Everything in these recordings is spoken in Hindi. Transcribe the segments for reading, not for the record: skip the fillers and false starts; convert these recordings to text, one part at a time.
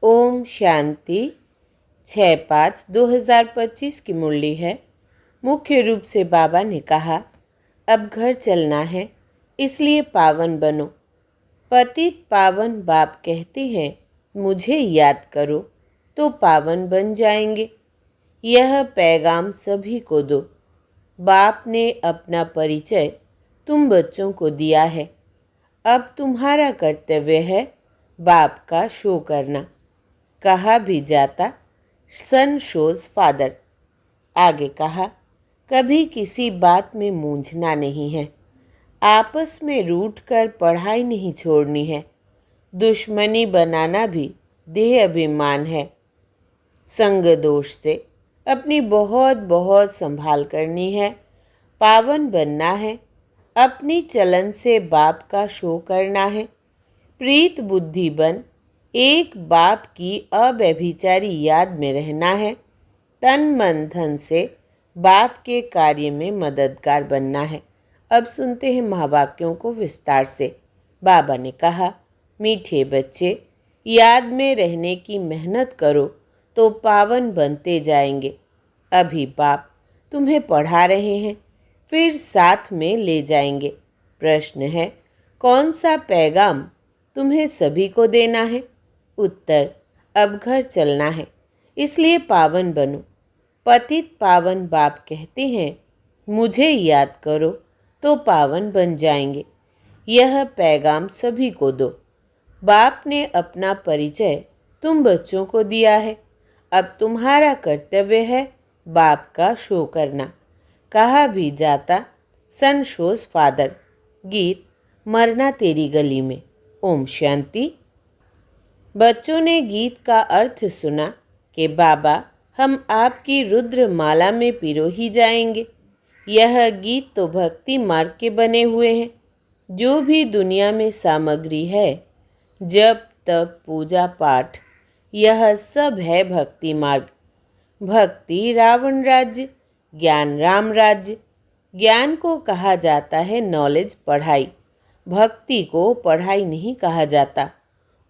ओम शांति। 6/5/2025 की मुरली है। मुख्य रूप से बाबा ने कहा, अब घर चलना है, इसलिए पावन बनो। पतित पावन बाप कहते हैं, मुझे याद करो तो पावन बन जाएंगे। यह पैगाम सभी को दो। बाप ने अपना परिचय तुम बच्चों को दिया है। अब तुम्हारा कर्तव्य है बाप का शो करना। कहा भी जाता, सन शोज फादर। आगे कहा, कभी किसी बात में मूंझना नहीं है। आपस में रूठ कर पढ़ाई नहीं छोड़नी है। दुश्मनी बनाना भी देह अभिमान है। संग दोष से अपनी बहुत बहुत संभाल करनी है। पावन बनना है। अपनी चलन से बाप का शो करना है। प्रीत बुद्धि बन एक बाप की अव्यभिचारी याद में रहना है। तन मन धन से बाप के कार्य में मददगार बनना है। अब सुनते हैं महावाक्यों को विस्तार से। बाबा ने कहा, मीठे बच्चे, याद में रहने की मेहनत करो तो पावन बनते जाएंगे। अभी बाप तुम्हें पढ़ा रहे हैं, फिर साथ में ले जाएंगे। प्रश्न है, कौन सा पैगाम तुम्हें सभी को देना है? उत्तर, अब घर चलना है, इसलिए पावन बनो। पतित पावन बाप कहते हैं, मुझे याद करो तो पावन बन जाएंगे। यह पैगाम सभी को दो। बाप ने अपना परिचय तुम बच्चों को दिया है। अब तुम्हारा कर्तव्य है बाप का शो करना। कहा भी जाता, सन शोज फादर। गीत मरना तेरी गली में। ओम शांति। बच्चों ने गीत का अर्थ सुना कि बाबा, हम आपकी रुद्र माला में पिरो ही जाएंगे। यह गीत तो भक्ति मार्ग के बने हुए हैं। जो भी दुनिया में सामग्री है, जप तप पूजा पाठ, यह सब है भक्ति मार्ग। भक्ति रावण राज्य, ज्ञान राम राज्य। ज्ञान को कहा जाता है नॉलेज, पढ़ाई। भक्ति को पढ़ाई नहीं कहा जाता।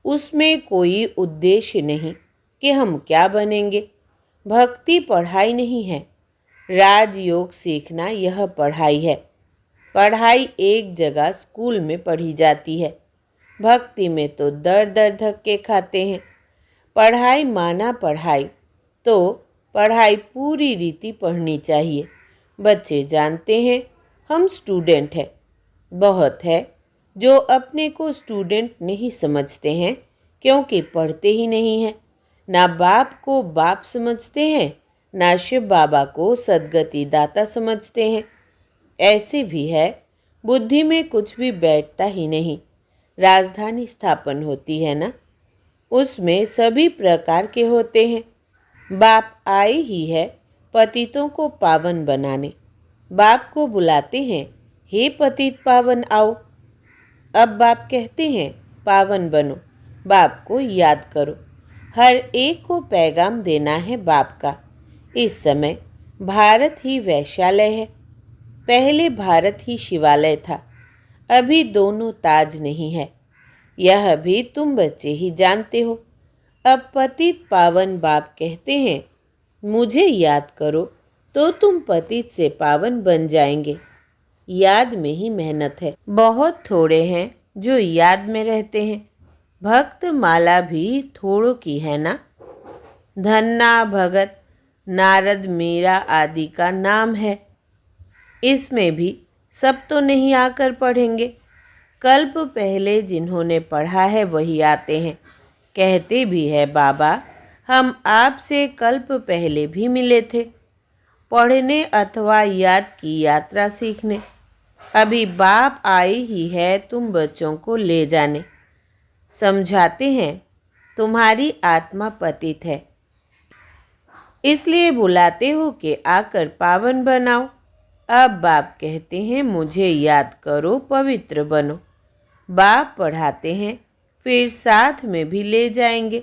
उसमें कोई उद्देश्य नहीं कि हम क्या बनेंगे। भक्ति पढ़ाई नहीं है। राजयोग सीखना यह पढ़ाई है। पढ़ाई एक जगह स्कूल में पढ़ी जाती है। भक्ति में तो दर दर धक्के खाते हैं। पढ़ाई माना पढ़ाई, तो पढ़ाई पूरी रीति पढ़नी चाहिए। बच्चे जानते हैं हम स्टूडेंट हैं। बहुत है जो अपने को स्टूडेंट नहीं समझते हैं, क्योंकि पढ़ते ही नहीं हैं। ना बाप को बाप समझते हैं, ना शिव बाबा को सद्गति दाता समझते हैं। ऐसे भी है, बुद्धि में कुछ भी बैठता ही नहीं। राजधानी स्थापन होती है ना, उसमें सभी प्रकार के होते हैं। बाप आए ही है पतितों को पावन बनाने। बाप को बुलाते हैं, हे पतित पावन आओ। अब बाप कहते हैं, पावन बनो। बाप को याद करो। हर एक को पैगाम देना है बाप का। इस समय भारत ही वैश्यालय है। पहले भारत ही शिवालय था। अभी दोनों ताज नहीं है। यह भी तुम बच्चे ही जानते हो। अब पतित पावन बाप कहते हैं, मुझे याद करो तो तुम पतित से पावन बन जाएंगे। याद में ही मेहनत है। बहुत थोड़े हैं जो याद में रहते हैं। भक्त माला भी थोड़ों की है ना। धन्ना भगत नारद मीरा आदि का नाम है। इसमें भी सब तो नहीं आकर पढ़ेंगे। कल्प पहले जिन्होंने पढ़ा है वही आते हैं। कहते भी है बाबा, हम आपसे कल्प पहले भी मिले थे, पढ़ने अथवा याद की यात्रा सीखने। अभी बाप आए ही है तुम बच्चों को ले जाने। समझाते हैं, तुम्हारी आत्मा पतित है, इसलिए बुलाते हो कि आकर पावन बनाओ। अब बाप कहते हैं, मुझे याद करो, पवित्र बनो। बाप पढ़ाते हैं, फिर साथ में भी ले जाएंगे।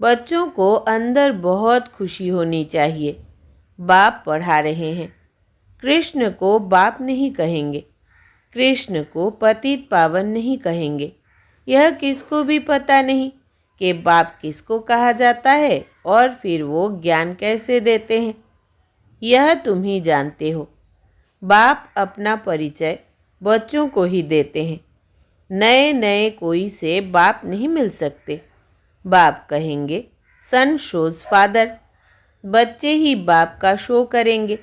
बच्चों को अंदर बहुत खुशी होनी चाहिए। बाप पढ़ा रहे हैं। कृष्ण को बाप नहीं कहेंगे, कृष्ण को पतित पावन नहीं कहेंगे। यह किसको भी पता नहीं कि बाप किसको कहा जाता है और फिर वो ज्ञान कैसे देते हैं। यह तुम ही जानते हो। बाप अपना परिचय बच्चों को ही देते हैं। नए नए कोई से बाप नहीं मिल सकते। बाप कहेंगे सन शोज फादर। बच्चे ही बाप का शो करेंगे।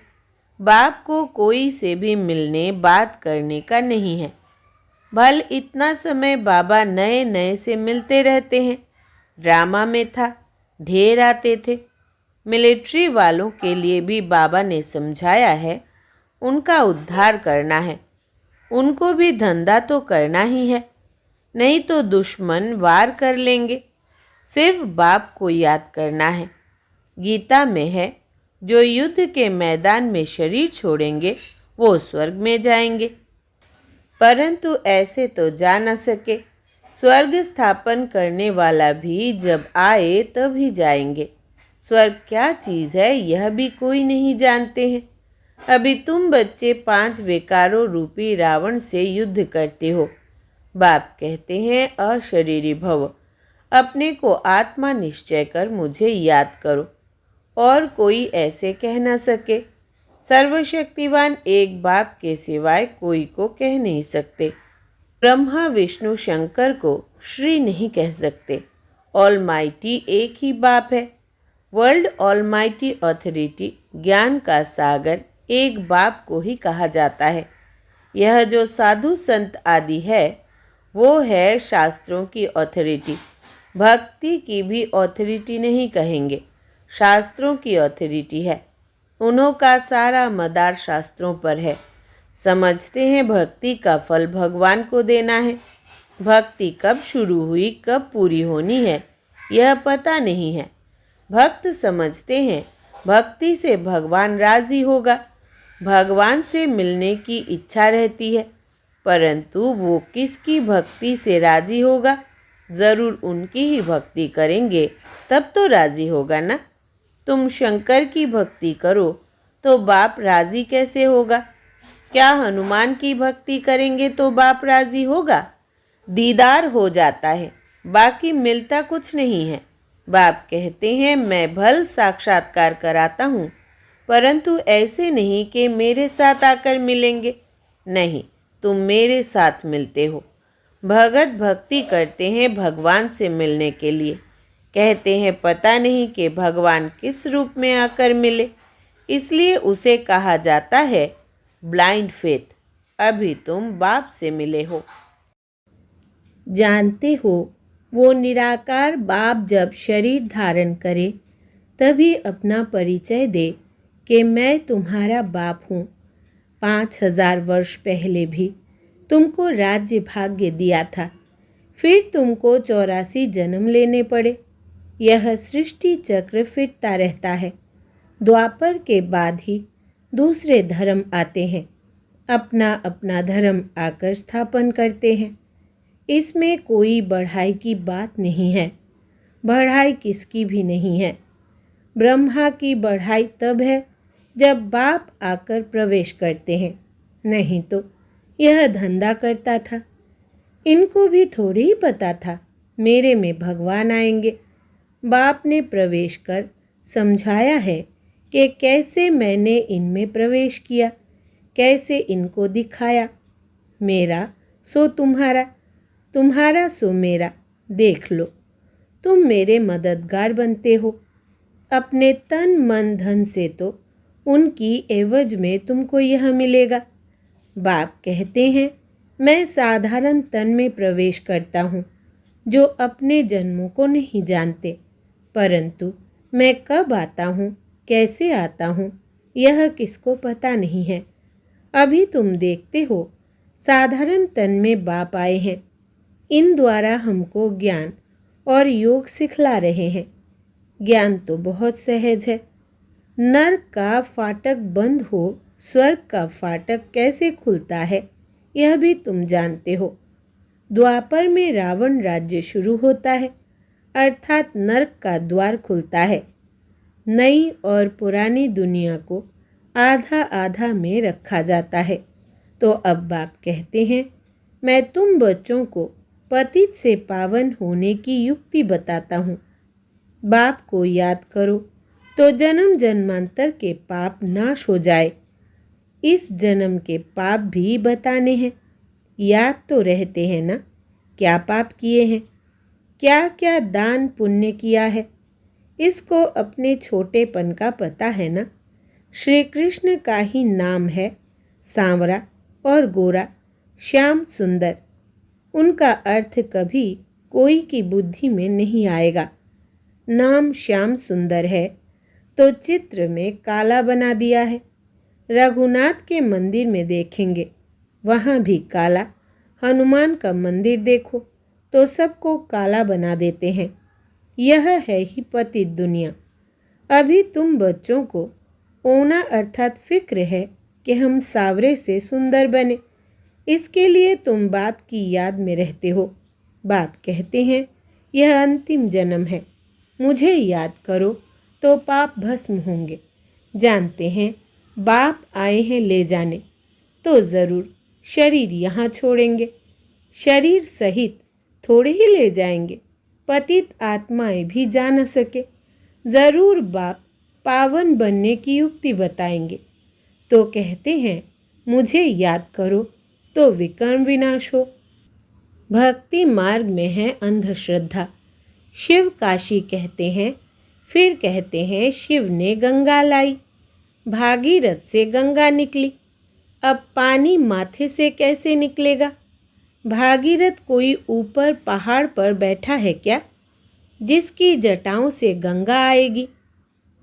बाप को कोई से भी मिलने बात करने का नहीं है। भल इतना समय बाबा नए नए से मिलते रहते हैं। ड्रामा में था, ढेर आते थे। मिलिट्री वालों के लिए भी बाबा ने समझाया है, उनका उद्धार करना है। उनको भी धंधा तो करना ही है, नहीं तो दुश्मन वार कर लेंगे। सिर्फ बाप को याद करना है। गीता में है, जो युद्ध के मैदान में शरीर छोड़ेंगे वो स्वर्ग में जाएंगे। परंतु ऐसे तो जा न सके। स्वर्ग स्थापन करने वाला भी जब आए तब ही जाएंगे। स्वर्ग क्या चीज़ है यह भी कोई नहीं जानते हैं। अभी तुम बच्चे 5 विकारों रूपी रावण से युद्ध करते हो। बाप कहते हैं अशरीरी भव, अपने को आत्मा निश्चय कर मुझे याद करो, और कोई ऐसे कह न सके। सर्वशक्तिवान एक बाप के सिवाय कोई को कह नहीं सकते। ब्रह्मा विष्णु शंकर को श्री नहीं कह सकते। ऑलमाइटी एक ही बाप है। वर्ल्ड ऑलमाइटी अथॉरिटी, ज्ञान का सागर, एक बाप को ही कहा जाता है। यह जो साधु संत आदि है वो है शास्त्रों की अथॉरिटी। भक्ति की भी अथॉरिटी नहीं कहेंगे, शास्त्रों की अथॉरिटी है। उन्हों का सारा मदार शास्त्रों पर है। समझते हैं भक्ति का फल भगवान को देना है। भक्ति कब शुरू हुई कब पूरी होनी है यह पता नहीं है। भक्त समझते हैं भक्ति से भगवान राजी होगा। भगवान से मिलने की इच्छा रहती है, परंतु वो किसकी भक्ति से राजी होगा? ज़रूर उनकी ही भक्ति करेंगे तब तो राजी होगा ना। तुम शंकर की भक्ति करो तो बाप राजी कैसे होगा? क्या हनुमान की भक्ति करेंगे तो बाप राजी होगा? दीदार हो जाता है, बाकी मिलता कुछ नहीं है। बाप कहते हैं मैं भल साक्षात्कार कराता हूँ, परंतु ऐसे नहीं कि मेरे साथ आकर मिलेंगे। नहीं, तुम मेरे साथ मिलते हो। भगत भक्ति करते हैं भगवान से मिलने के लिए। कहते हैं पता नहीं कि भगवान किस रूप में आकर मिले, इसलिए उसे कहा जाता है ब्लाइंड फेथ। अभी तुम बाप से मिले हो। जानते हो वो निराकार बाप जब शरीर धारण करे तभी अपना परिचय दे कि मैं तुम्हारा बाप हूँ। 5000 वर्ष पहले भी तुमको राज्य भाग्य दिया था, फिर तुमको 84 जन्म लेने पड़े। यह सृष्टि चक्र फिरता रहता है। द्वापर के बाद ही दूसरे धर्म आते हैं, अपना अपना धर्म आकर स्थापन करते हैं। इसमें कोई बढ़ाई की बात नहीं है। बढ़ाई किसकी भी नहीं है। ब्रह्मा की बढ़ाई तब है जब बाप आकर प्रवेश करते हैं, नहीं तो यह धंधा करता था। इनको भी थोड़ी ही पता था मेरे में भगवान आएंगे। बाप ने प्रवेश कर समझाया है कि कैसे मैंने इनमें प्रवेश किया, कैसे इनको दिखाया। मेरा सो तुम्हारा, तुम्हारा सो मेरा। देख लो, तुम मेरे मददगार बनते हो। अपने तन मन धन से तो उनकी एवज में तुमको यह मिलेगा। बाप कहते हैं मैं साधारण तन में प्रवेश करता हूँ, जो अपने जन्मों को नहीं जानते, परंतु मैं कब आता हूँ, कैसे आता हूँ, यह किसको पता नहीं है। अभी तुम देखते हो साधारण तन में बाप आए हैं। इन द्वारा हमको ज्ञान और योग सिखला रहे हैं। ज्ञान तो बहुत सहज है। नर्क का फाटक बंद हो स्वर्ग का फाटक कैसे खुलता है यह भी तुम जानते हो। द्वापर में रावण राज्य शुरू होता है, अर्थात नर्क का द्वार खुलता है। नई और पुरानी दुनिया को आधा आधा में रखा जाता है। तो अब बाप कहते हैं मैं तुम बच्चों को पतित से पावन होने की युक्ति बताता हूँ। बाप को याद करो तो जन्म जन्मांतर के पाप नाश हो जाए। इस जन्म के पाप भी बताने हैं। याद तो रहते हैं ना, क्या पाप किए हैं, क्या क्या दान पुण्य किया है। इसको अपने छोटेपन का पता है ना। श्री कृष्ण का ही नाम है सांवरा और गोरा, श्याम सुंदर। उनका अर्थ कभी कोई की बुद्धि में नहीं आएगा। नाम श्याम सुंदर है तो चित्र में काला बना दिया है। रघुनाथ के मंदिर में देखेंगे, वहाँ भी काला। हनुमान का मंदिर देखो तो सबको काला बना देते हैं। यह है ही पतित दुनिया। अभी तुम बच्चों को ओना अर्थात फिक्र है कि हम सावरे से सुंदर बने। इसके लिए तुम बाप की याद में रहते हो। बाप कहते हैं यह अंतिम जन्म है, मुझे याद करो तो पाप भस्म होंगे। जानते हैं बाप आए हैं ले जाने, तो ज़रूर शरीर यहाँ छोड़ेंगे। शरीर सहित थोड़े ही ले जाएंगे, पतित आत्माएं भी जा न सके। ज़रूर बाप पावन बनने की युक्ति बताएंगे। तो कहते हैं मुझे याद करो तो विकर्म विनाश हो। भक्ति मार्ग में है अंधश्रद्धा। शिव काशी कहते हैं, फिर कहते हैं शिव ने गंगा लाई, भागीरथ से गंगा निकली। अब पानी माथे से कैसे निकलेगा? भागीरथ कोई ऊपर पहाड़ पर बैठा है क्या, जिसकी जटाओं से गंगा आएगी?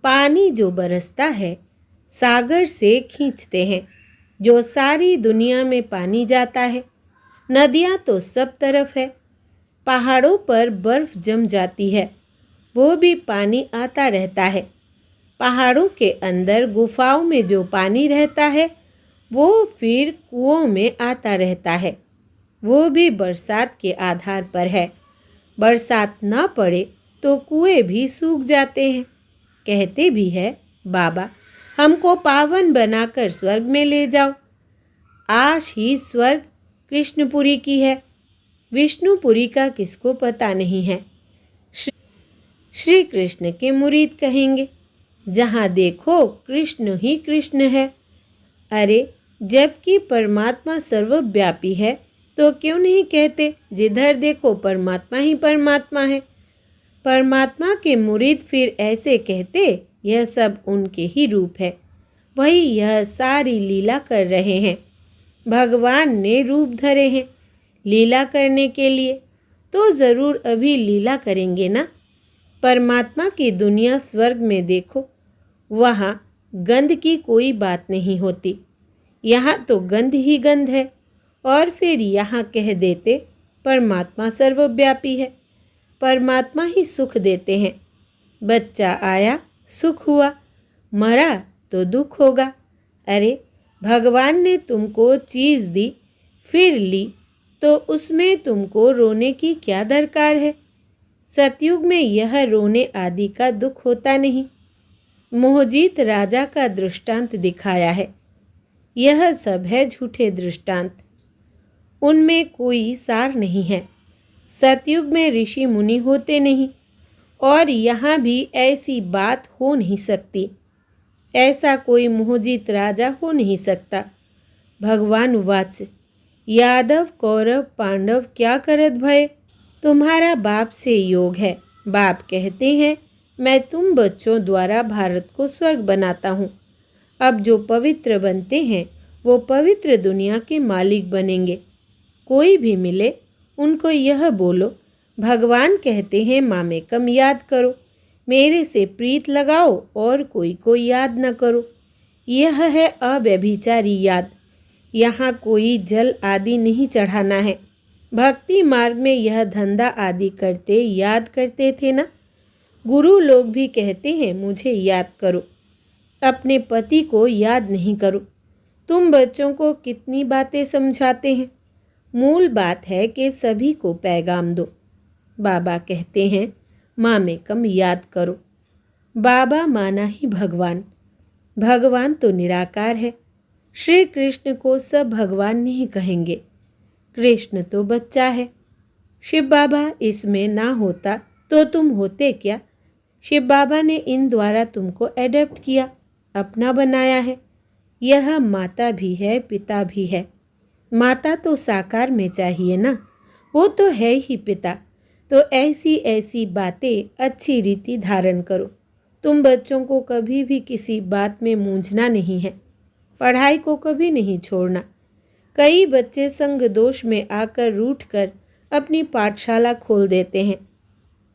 पानी जो बरसता है सागर से खींचते हैं, जो सारी दुनिया में पानी जाता है। नदियाँ तो सब तरफ है। पहाड़ों पर बर्फ जम जाती है, वो भी पानी आता रहता है। पहाड़ों के अंदर गुफाओं में जो पानी रहता है वो फिर कुओं में आता रहता है। वो भी बरसात के आधार पर है। बरसात न पड़े तो कुएं भी सूख जाते हैं। कहते भी है बाबा हमको पावन बनाकर स्वर्ग में ले जाओ। आज ही स्वर्ग कृष्णपुरी की है, विष्णुपुरी का किसको पता नहीं है। श्री कृष्ण के मुरीद कहेंगे, जहाँ देखो कृष्ण ही कृष्ण है। अरे जबकि परमात्मा सर्वव्यापी है तो क्यों नहीं कहते जिधर देखो परमात्मा ही परमात्मा है। परमात्मा के मुरीद फिर ऐसे कहते यह सब उनके ही रूप है, वही यह सारी लीला कर रहे हैं। भगवान ने रूप धरे हैं लीला करने के लिए, तो ज़रूर अभी लीला करेंगे ना। परमात्मा की दुनिया स्वर्ग में देखो, वहाँ गंध की कोई बात नहीं होती। यहाँ तो गंध ही गंध है। और फिर यहाँ कह देते परमात्मा सर्वव्यापी है। परमात्मा ही सुख देते हैं। बच्चा आया सुख हुआ, मरा तो दुख होगा। अरे भगवान ने तुमको चीज़ दी फिर ली, तो उसमें तुमको रोने की क्या दरकार है। सतयुग में यह रोने आदि का दुख होता नहीं। मोहजीत राजा का दृष्टांत दिखाया है। यह सब है झूठे दृष्टांत, उनमें कोई सार नहीं है। सतयुग में ऋषि मुनि होते नहीं, और यहाँ भी ऐसी बात हो नहीं सकती। ऐसा कोई मोहजीत राजा हो नहीं सकता। भगवान वाच यादव कौरव पांडव क्या करत भय, तुम्हारा बाप से योग है। बाप कहते हैं मैं तुम बच्चों द्वारा भारत को स्वर्ग बनाता हूँ। अब जो पवित्र बनते हैं वो पवित्र दुनिया के मालिक बनेंगे। कोई भी मिले उनको यह बोलो भगवान कहते हैं मामेकम याद करो, मेरे से प्रीत लगाओ और कोई को याद न करो। यह है अव्यभिचारी याद। यहाँ कोई जल आदि नहीं चढ़ाना है। भक्ति मार्ग में यह धंधा आदि करते याद करते थे ना। गुरु लोग भी कहते हैं मुझे याद करो, अपने पति को याद नहीं करो। तुम बच्चों को कितनी बातें समझाते हैं। मूल बात है कि सभी को पैगाम दो। बाबा कहते हैं मामेकम याद करो। बाबा माना ही भगवान। भगवान तो निराकार है। श्री कृष्ण को सब भगवान नहीं कहेंगे। कृष्ण तो बच्चा है। शिव बाबा इसमें ना होता तो तुम होते क्या? शिव बाबा ने इन द्वारा तुमको एडॉप्ट किया, अपना बनाया है। यह माता भी है, पिता भी है। माता तो साकार में चाहिए ना, वो तो है ही पिता। तो ऐसी ऐसी बातें अच्छी रीति धारण करो। तुम बच्चों को कभी भी किसी बात में मूंझना नहीं है, पढ़ाई को कभी नहीं छोड़ना। कई बच्चे संग दोष में आकर रूठकर अपनी पाठशाला खोल देते हैं।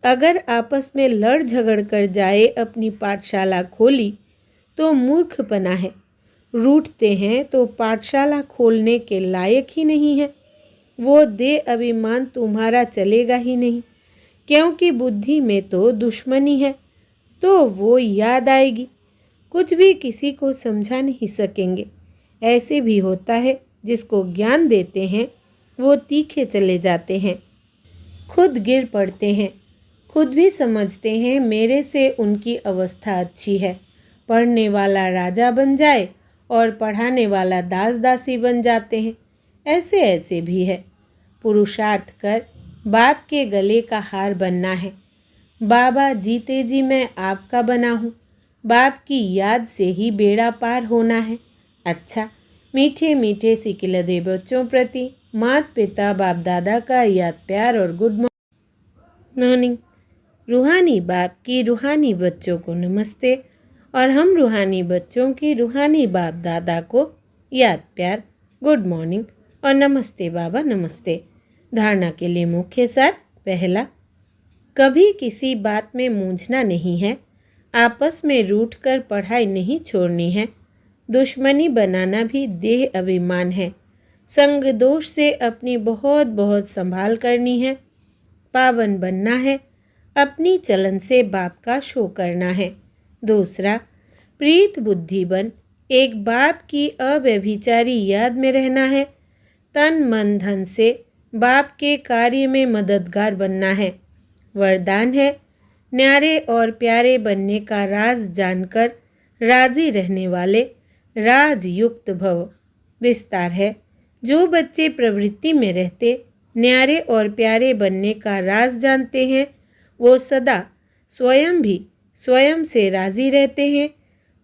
अगर आपस में लड़ झगड़ कर जाए अपनी पाठशाला खोली तो मूर्खपना है। रूठते हैं तो पाठशाला खोलने के लायक ही नहीं है। वो दे अभिमान तुम्हारा चलेगा ही नहीं, क्योंकि बुद्धि में तो दुश्मनी है। तो वो याद आएगी, कुछ भी किसी को समझा नहीं सकेंगे। ऐसे भी होता है, जिसको ज्ञान देते हैं वो तीखे चले जाते हैं, खुद गिर पड़ते हैं, खुद भी समझते हैं मेरे से उनकी अवस्था अच्छी है। पढ़ने वाला राजा बन जाए और पढ़ाने वाला दास दासी बन जाते हैं। ऐसे ऐसे भी है। पुरुषार्थ कर बाप के गले का हार बनना है। बाबा जीते जी मैं आपका बना हूँ। बाप की याद से ही बेड़ा पार होना है। अच्छा, मीठे मीठे सिकिलदे बच्चों प्रति माता पिता बाप दादा का याद प्यार और गुड मॉर्निंग। रूहानी बाप की रूहानी बच्चों को नमस्ते और हम रूहानी बच्चों की रूहानी बाप दादा को याद प्यार, गुड मॉर्निंग और नमस्ते बाबा नमस्ते। धारणा के लिए मुख्य सार। पहला, कभी किसी बात में मूंझना नहीं है। आपस में रूठकर पढ़ाई नहीं छोड़नी है। दुश्मनी बनाना भी देह अभिमान है। संग दोष से अपनी बहुत बहुत संभाल करनी है। पावन बनना है। अपनी चलन से बाप का शो करना है। दूसरा, प्रीत बुद्धि बन एक बाप की अव्यभिचारी याद में रहना है। तन मन धन से बाप के कार्य में मददगार बनना है। वरदान है, न्यारे और प्यारे बनने का राज जानकर राजी रहने वाले राजयुक्त भव। विस्तार है, जो बच्चे प्रवृत्ति में रहते न्यारे और प्यारे बनने का राज जानते हैं, वो सदा स्वयं भी स्वयं से राजी रहते हैं,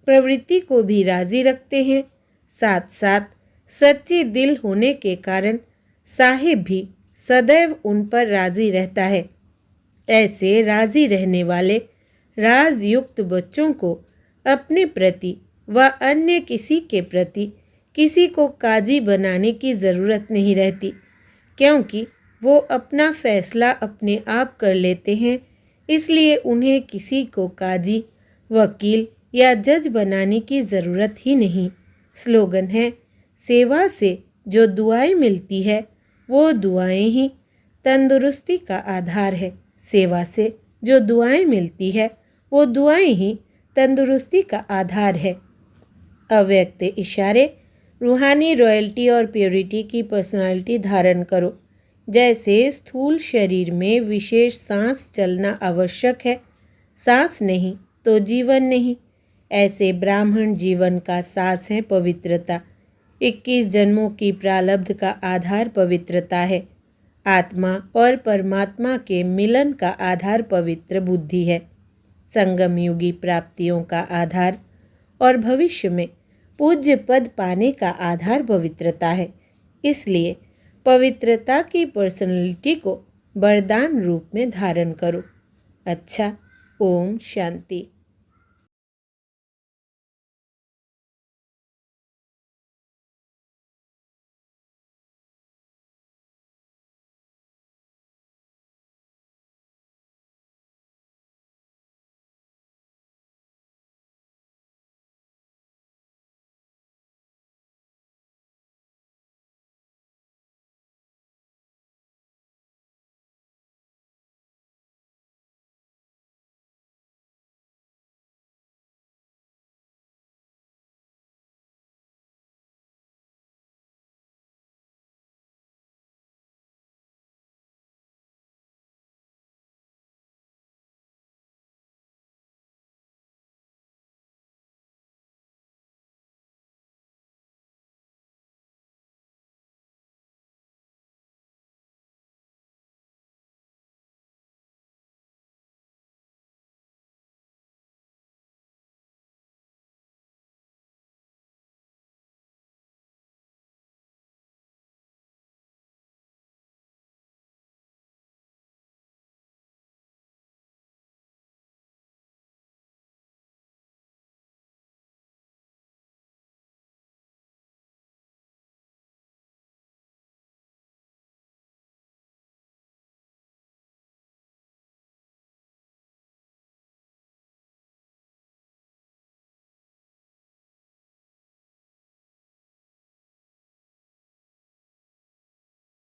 प्रवृत्ति को भी राजी रखते हैं। साथ साथ सच्चे दिल होने के कारण साहिब भी सदैव उन पर राजी रहता है। ऐसे राजी रहने वाले राजयुक्त बच्चों को अपने प्रति व अन्य किसी के प्रति किसी को काजी बनाने की ज़रूरत नहीं रहती, क्योंकि वो अपना फैसला अपने आप कर लेते हैं। इसलिए उन्हें किसी को काजी, वकील या जज बनाने की ज़रूरत ही नहीं। स्लोगन है, सेवा से जो दुआएं मिलती है वो दुआएं ही तंदुरुस्ती का आधार है। सेवा से जो दुआएं मिलती है वो दुआएं ही तंदुरुस्ती का आधार है। अव्यक्त इशारे, रूहानी रॉयल्टी और प्योरिटी की पर्सनालिटी धारण करो। जैसे स्थूल शरीर में विशेष सांस चलना आवश्यक है, सांस नहीं तो जीवन नहीं। ऐसे ब्राह्मण जीवन का सांस है पवित्रता। 21 जन्मों की प्रारब्ध का आधार पवित्रता है। आत्मा और परमात्मा के मिलन का आधार पवित्र बुद्धि है। संगम युगी प्राप्तियों का आधार और भविष्य में पूज्य पद पाने का आधार पवित्रता है। इसलिए पवित्रता की पर्सनैलिटी को वरदान रूप में धारण करो। अच्छा, ओम शांति।